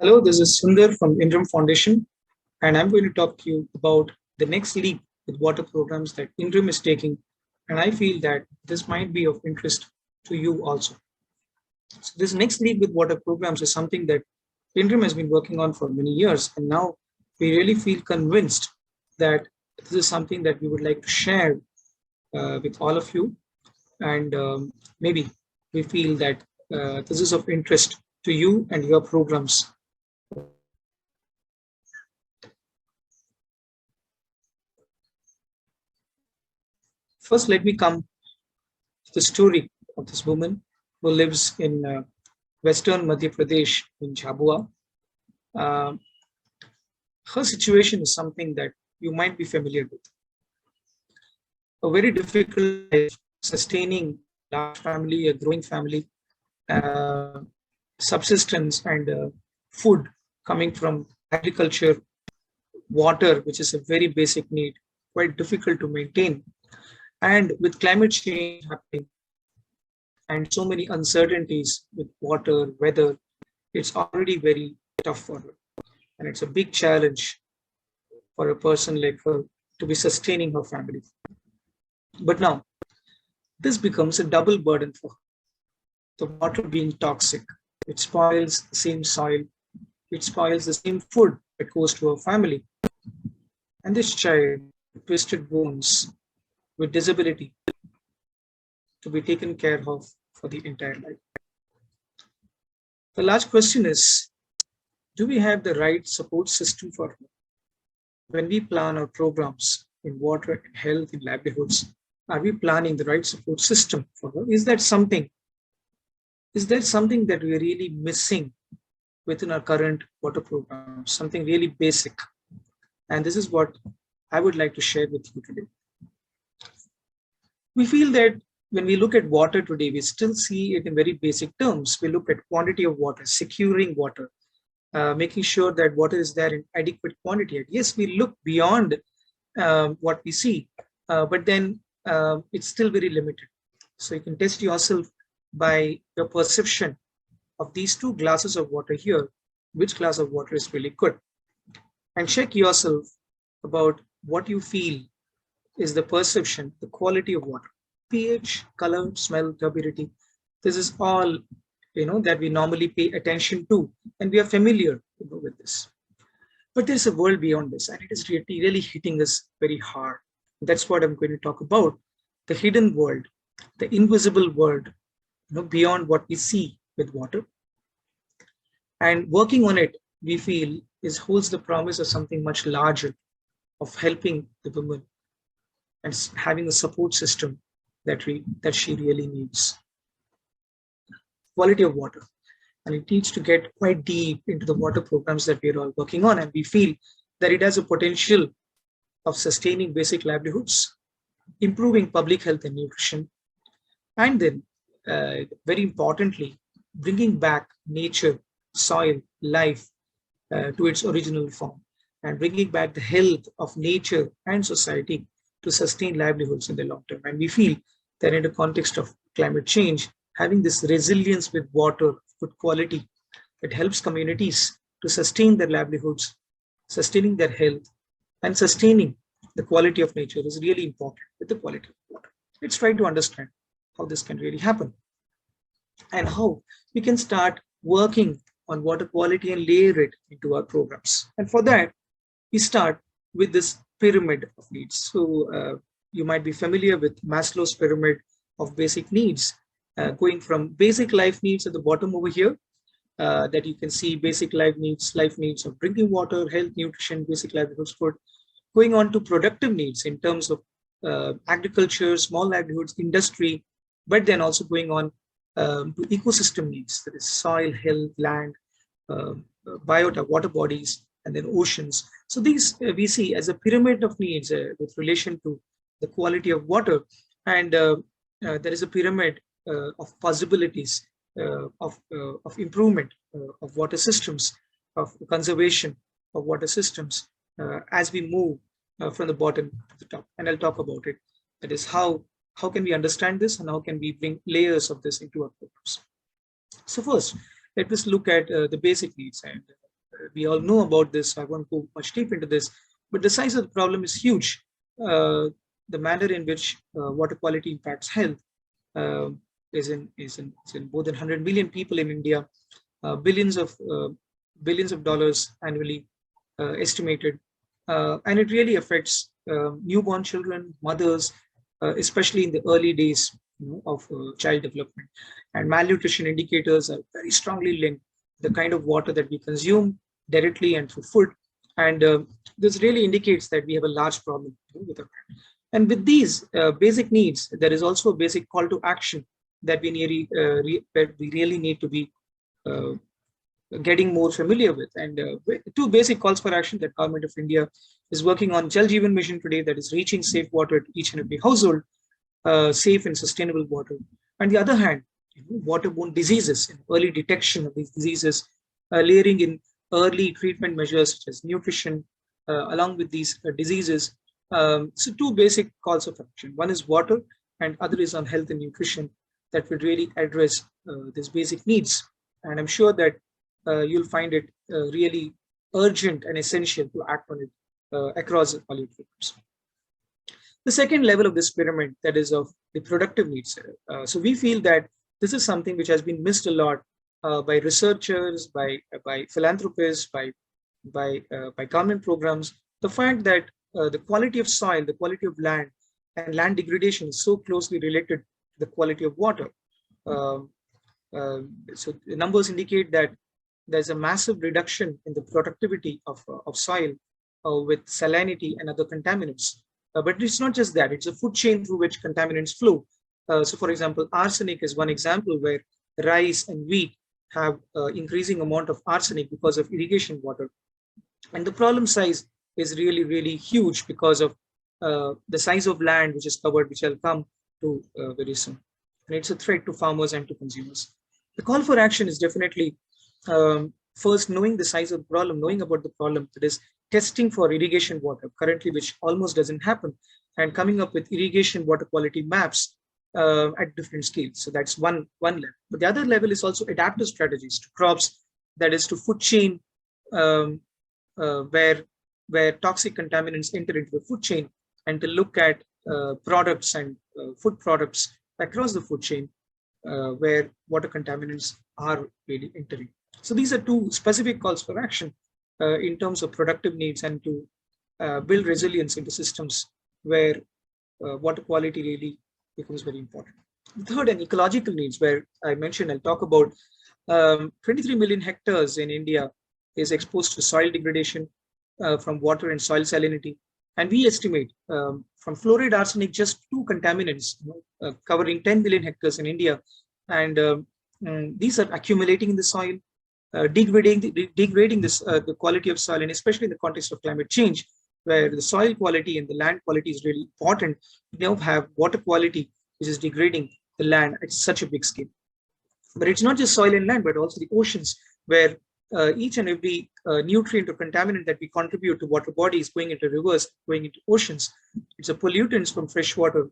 Hello, this is Sundar from INREM Foundation, and I'm going to talk to you about the next leap with water programs that INREM is taking. And I feel that this might be of interest to you also. So, this next leap with water programs is something that INREM has been working on for many years, and now we really feel convinced that this is something that we would like to share with all of you. And maybe we feel that this is of interest to you and your programs. First, let me come to the story of this woman who lives in Western Madhya Pradesh in Jhabua. Uh, Her situation is something that you might be familiar with. A very difficult life, sustaining a large family, a growing family, uh, subsistence and food coming from agriculture, water, which is a very basic need, quite difficult to maintain. And with climate change happening and so many uncertainties with water, weather, it's already very tough for her. And it's a big challenge for a person like her to be sustaining her family. But now, this becomes a double burden for her. The water being toxic, it spoils the same soil, it spoils the same food that goes to her family. And this child, with twisted bones, with disability, to be taken care of for the entire life. The large question is, do we have the right support system for her? When we plan our programs in water and health and livelihoods, are we planning the right support system for her? Is there something that we are really missing within our current water program, something really basic? And this is what I would like to share with you today. We feel that when we look at water today, we still see it in very basic terms. We look at quantity of water, securing water, making sure that water is there in adequate quantity. Yes, we look beyond what we see, but then it's still very limited. So you can test yourself by your perception of these two glasses of water here, which glass of water is really good. And check yourself about what you feel is the perception, the quality of water. pH, color, smell, turbidity. This is all that we normally pay attention to, and we are familiar with this. But there's a world beyond this, and it is really hitting us very hard. That's what I'm going to talk about: the hidden world, the invisible world, beyond what we see with water. And working on it, we feel, holds the promise of something much larger, of helping the woman and having a support system that she really needs. Quality of water, and it needs to get quite deep into the water programs that we're all working on, and we feel that it has a potential of sustaining basic livelihoods, improving public health and nutrition, and then very importantly, bringing back nature, soil, life to its original form, and bringing back the health of nature and society to sustain livelihoods in the long term. And we feel that in the context of climate change, having this resilience with water, good quality, it helps communities to sustain their livelihoods, sustaining their health, and sustaining the quality of nature is really important with the quality of water. Let's try to understand how this can really happen and how we can start working on water quality and layer it into our programs. And for that, we start with this pyramid of needs. So you might be familiar with Maslow's pyramid of basic needs, going from basic life needs at the bottom over here, that you can see basic life needs of drinking water, health, nutrition, basic livelihoods, food, going on to productive needs in terms of agriculture, small livelihoods, industry, but then also going on to ecosystem needs, that is soil, health, land, biota, water bodies, and then oceans. So these we see as a pyramid of needs with relation to the quality of water. And there is a pyramid of possibilities of improvement of water systems, of conservation of water systems as we move from the bottom to the top. And I'll talk about it. That is how can we understand this and how can we bring layers of this into our programs. So first, let us look at the basic needs. And we all know about this. I won't go much deep into this, but the size of the problem is huge. The manner in which water quality impacts health uh, is in more than 100 million people in India, billions of dollars annually estimated, and it really affects newborn children, mothers, especially in the early days, of child development. And malnutrition indicators are very strongly linked to the kind of water that we consume directly and through food, and this really indicates that we have a large problem with our planet. And with these basic needs, there is also a basic call to action that we really need to be uh, getting more familiar with. And two basic calls for action that Government of India is working on: Jal Jeevan Mission today, that is reaching safe water to each and every household, safe and sustainable water. On the other hand, waterborne diseases and early detection of these diseases, layering in early treatment measures such as nutrition, along with these diseases. So two basic calls of action. One is water, and other is on health and nutrition that would really address these basic needs. And I'm sure that you'll find it really urgent and essential to act on it across all your programs. The second level of this pyramid, that is of the productive needs. So we feel that this is something which has been missed a lot by researchers, by philanthropists, by government programs. The fact that the quality of soil, the quality of land, and land degradation is so closely related to the quality of water. Um, so the numbers indicate that there's a massive reduction in the productivity of soil with salinity and other contaminants. But it's not just that, it's a food chain through which contaminants flow. So for example, arsenic is one example where rice and wheat have increasing amount of arsenic because of irrigation water. And the problem size is really, really huge because of the size of land which is covered, which I'll come to very soon. And it's a threat to farmers and to consumers. The call for action is definitely first knowing the size of the problem, knowing about the problem, that is testing for irrigation water currently, which almost doesn't happen, and coming up with irrigation water quality maps at different scales. So that's one level. But the other level is also adaptive strategies to crops, that is to food chain, where toxic contaminants enter into the food chain, and to look at products and food products across the food chain where water contaminants are really entering. So these are two specific calls for action in terms of productive needs, and to build resilience into systems where water quality really becomes very important. The third, and ecological needs, where I mentioned, I'll talk about 23 million hectares in India is exposed to soil degradation from water and soil salinity. And we estimate from fluoride, arsenic, just two contaminants covering 10 million hectares in India. And these are accumulating in the soil, degrading the quality of soil, and especially in the context of climate change, where the soil quality and the land quality is really important. We now have water quality which is degrading the land at such a big scale. But it's not just soil and land, but also the oceans, where each and every nutrient or contaminant that we contribute to water bodies going into rivers, going into oceans, it's a pollutants from fresh water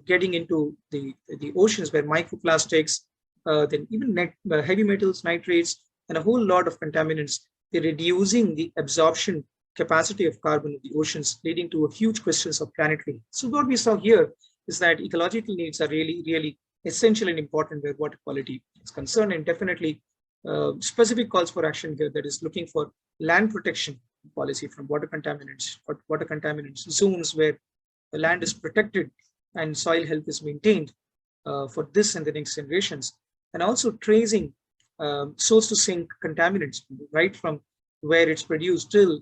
getting into the oceans, where microplastics, then even heavy metals, nitrates, and a whole lot of contaminants, they're reducing the absorption capacity of carbon in the oceans, leading to a huge questions of planetary. So what we saw here is that ecological needs are really, really essential and important where water quality is concerned, and definitely specific calls for action here, that is looking for land protection policy from water contaminants, or water contaminants zones where the land is protected and soil health is maintained for this and the next generations, and also tracing source to sink contaminants right from where it's produced till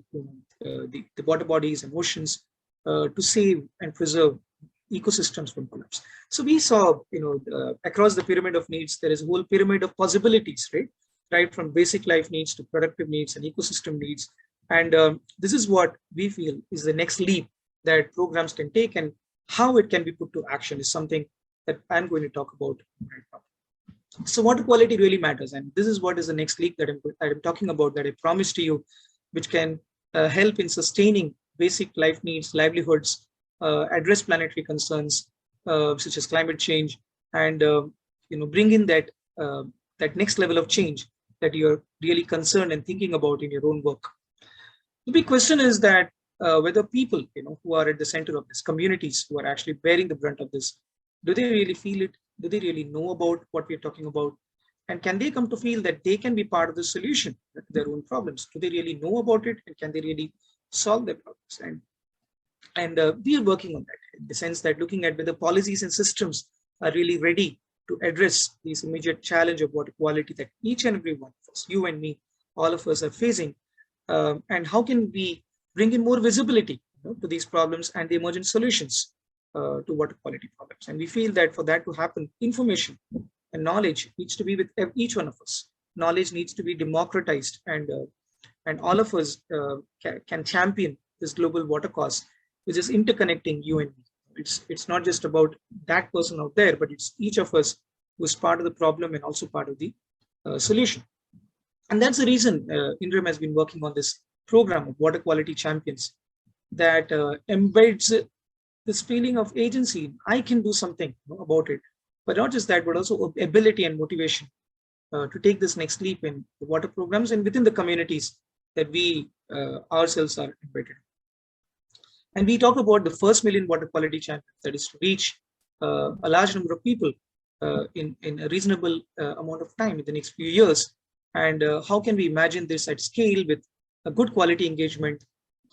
the water bodies and oceans to save and preserve ecosystems from collapse. So we saw, across the pyramid of needs, there is a whole pyramid of possibilities, right from basic life needs to productive needs and ecosystem needs. And this is what we feel is the next leap that programs can take, and how it can be put to action is something that I'm going to talk about right now. So water quality really matters, and this is what is the next leap that I'm talking about, that I promised to you, which can help in sustaining basic life needs, livelihoods, address planetary concerns such as climate change, and bring in that next level of change that you're really concerned and thinking about in your own work. The big question is that whether people, who are at the center of this, communities who are actually bearing the brunt of this, do they really feel it? Do they really know about what we're talking about? And can they come to feel that they can be part of the solution to their own problems? Do they really know about it? And can they really solve their problems? And we are working on that in the sense that looking at whether policies and systems are really ready to address this immediate challenge of water quality that each and every one of us, you and me, all of us are facing. And how can we bring in more visibility to these problems and the emergent solutions to water quality problems? And we feel that for that to happen, information and knowledge needs to be with each one of us. Knowledge needs to be democratized, and all of us can champion this global water cause, which is interconnecting you and me. It's not just about that person out there, but it's each of us who's part of the problem and also part of the solution. And that's the reason INREM has been working on this program of water quality champions that embeds this feeling of agency. I can do something about it, but not just that, but also ability and motivation to take this next leap in the water programs and within the communities that we ourselves are embedded. And we talk about the first million water quality champions, that is to reach a large number of people in a reasonable amount of time in the next few years. And how can we imagine this at scale with a good quality engagement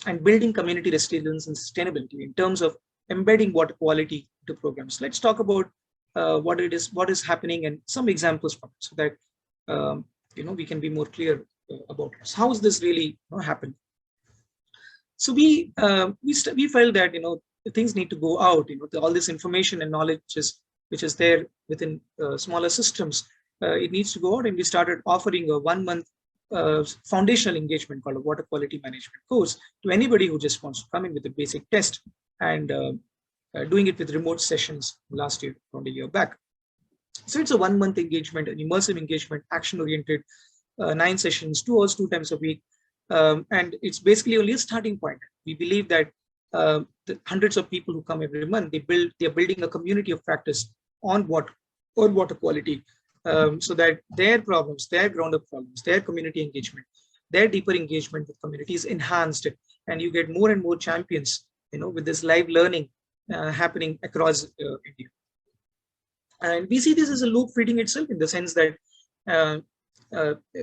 and building community resilience and sustainability in terms of embedding water quality into programs? Let's talk about what is happening and some examples from it, so that we can be more clear about it. So how is this really happen? So we felt that things need to go out. All this information and knowledge which is there within smaller systems. It needs to go out, and we started offering a 1-month foundational engagement called a water quality management course to anybody who just wants to come in with a basic test, and doing it with remote sessions last year, around a year back. So it's a 1-month engagement, an immersive engagement, action-oriented, 9 sessions, 2 hours, 2 times a week. And it's basically only a starting point. We believe that the hundreds of people who come every month, they're building a community of practice on water quality, so that their problems, their ground-up problems, their community engagement, their deeper engagement with community is enhanced, and you get more and more champions, with this live learning happening across India. And we see this as a loop feeding itself, in the sense that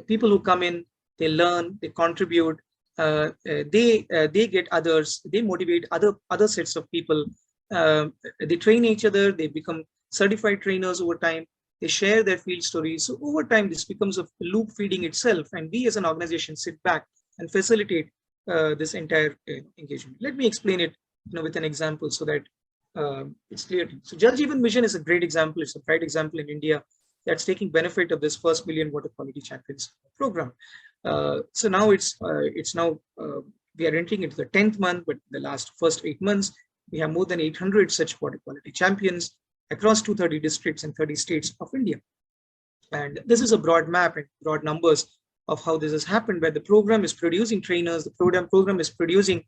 people who come in, they learn, they contribute, they get others, they motivate other sets of people, they train each other, they become certified trainers over time, they share their field stories. So over time, this becomes a loop feeding itself, and we as an organization sit back and facilitate this entire engagement. Let me explain it with an example so that it's clear. So Jal Jeevan Mission is a great example. It's a bright example in India that's taking benefit of this first million water quality champions program. So now we are entering into the 10th month, but the first 8 months, we have more than 800 such water quality champions across 230 districts and 30 states of India. And this is a broad map and broad numbers of how this has happened, where the program is producing trainers, the program is producing,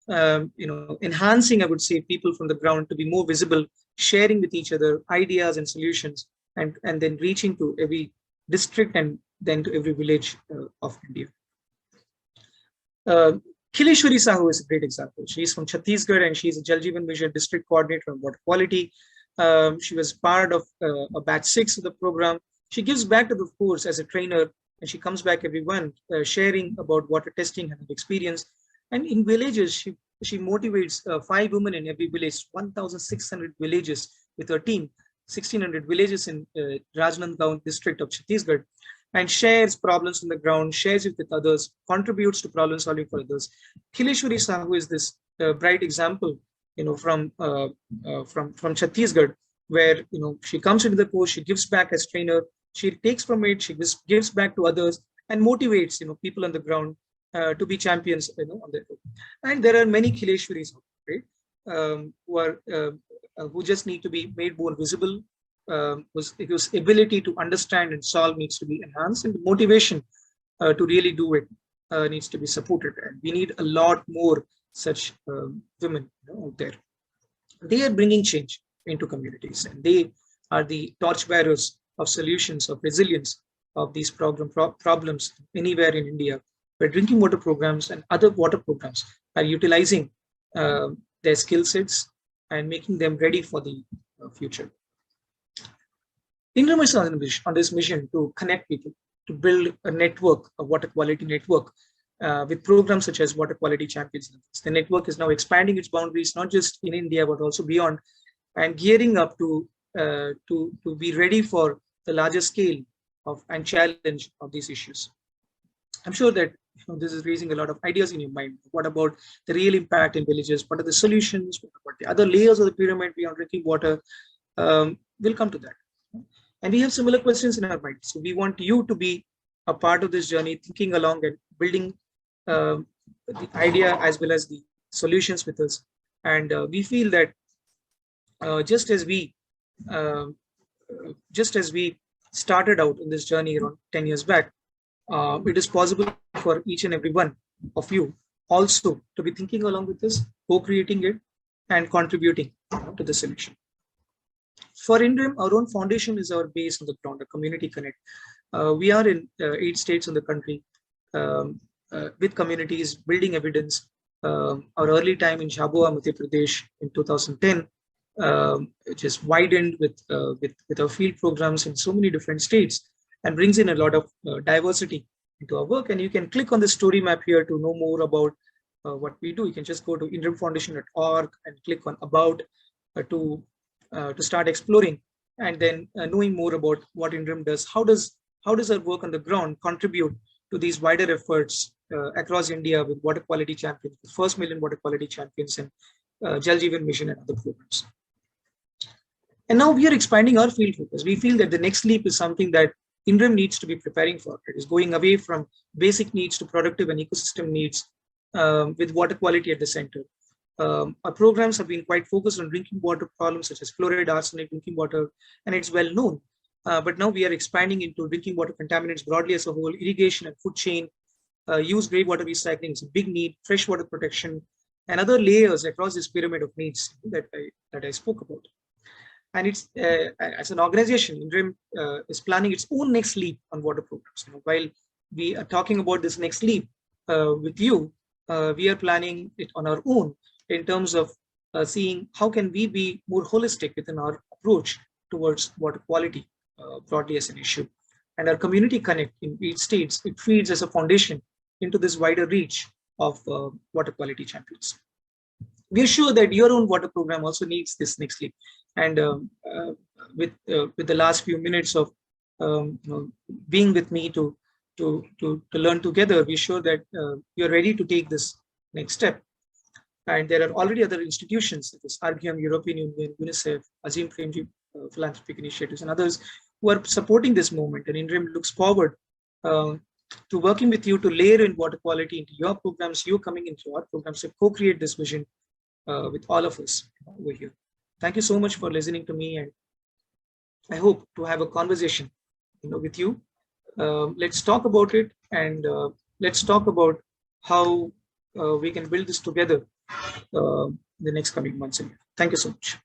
enhancing, I would say, people from the ground to be more visible, sharing with each other ideas and solutions, and then reaching to every district and then to every village of India. Khileshwari Sahu is a great example. She's from Chhattisgarh, and she's a Jal Jeevan Mission district coordinator on water quality. She was part of a batch 6 of the program. She gives back to the force as a trainer, and she comes back every month sharing about water testing and experience. And in villages, she motivates 5 women in every village, 1,600 villages with her team, 1,600 villages in Rajnandgaon district of Chhattisgarh, and shares problems on the ground, shares it with others, contributes to problem solving for others. Khileshwari Sahu is this bright example, from Chhattisgarh, where she comes into the course, she gives back as trainer, she takes from it, she gives back to others, and motivates people on the ground to be champions on their own. And there are many Khileshwaris, right, who just need to be made more visible, whose ability to understand and solve needs to be enhanced, and the motivation to really do it needs to be supported. And we need a lot more such women out there. They are bringing change into communities, and they are the torchbearers of solutions, of resilience, of these problems anywhere in India, where drinking water programs and other water programs are utilizing their skill sets and making them ready for the future. INREM is on this mission to connect people, to build a network, a water quality network, with programs such as Water Quality Champions. The network is now expanding its boundaries, not just in India, but also beyond, and gearing up to be ready for the larger scale of and challenge of these issues. I'm sure that this is raising a lot of ideas in your mind. What about the real impact in villages? What are the solutions? What about the other layers of the pyramid beyond drinking water? We'll come to that. And we have similar questions in our mind. So we want you to be a part of this journey, thinking along and building the idea as well as the solutions with us. And we feel that just as we started out in this journey around 10 years back, it is possible for each and every one of you also to be thinking along with this, co-creating it and contributing to the solution. For INREM, our own foundation is our base on the ground, a community connect. We are in 8 states in the country with communities building evidence. Our early time in Jhabua, Madhya Pradesh in 2010, which is widened with our field programs in so many different states and brings in a lot of diversity into our work. And you can click on the story map here to know more about what we do. You can just go to inremfoundation.org and click on about to start exploring and then knowing more about what INREM does. How does our work on the ground contribute to these wider efforts across India with water quality champions, the first million water quality champions, and Jal Jeevan Mission and other programs. And now we are expanding our field focus. We feel that the next leap is something that INREM needs to be preparing for. It is going away from basic needs to productive and ecosystem needs with water quality at the center. Our programs have been quite focused on drinking water problems such as fluoride, arsenic, drinking water, and it's well known. But now we are expanding into drinking water contaminants broadly as a whole, irrigation and food chain, used grey water recycling is a big need, freshwater protection, and other layers across this pyramid of needs that I spoke about. And it's as an organization, INREM is planning its own next leap on water programs. While we are talking about this next leap with you, we are planning it on our own in terms of seeing how can we be more holistic within our approach towards water quality broadly as an issue. And our community connect in each states, it feeds as a foundation into this wider reach of water quality champions. We are sure that your own water program also needs this next leap. And with the last few minutes of being with me to learn together, we're sure that you're ready to take this next step. And there are already other institutions such as RGM, European Union, UNICEF, Azim Premji Philanthropic Initiatives, and others who are supporting this movement. And INREM looks forward to working with you to layer in water quality into your programs, you coming into our programs to co-create this vision with all of us over here. Thank you so much for listening to me, and I hope to have a conversation with you. Let's talk about it, and let's talk about how we can build this together in the next coming months. Thank you so much.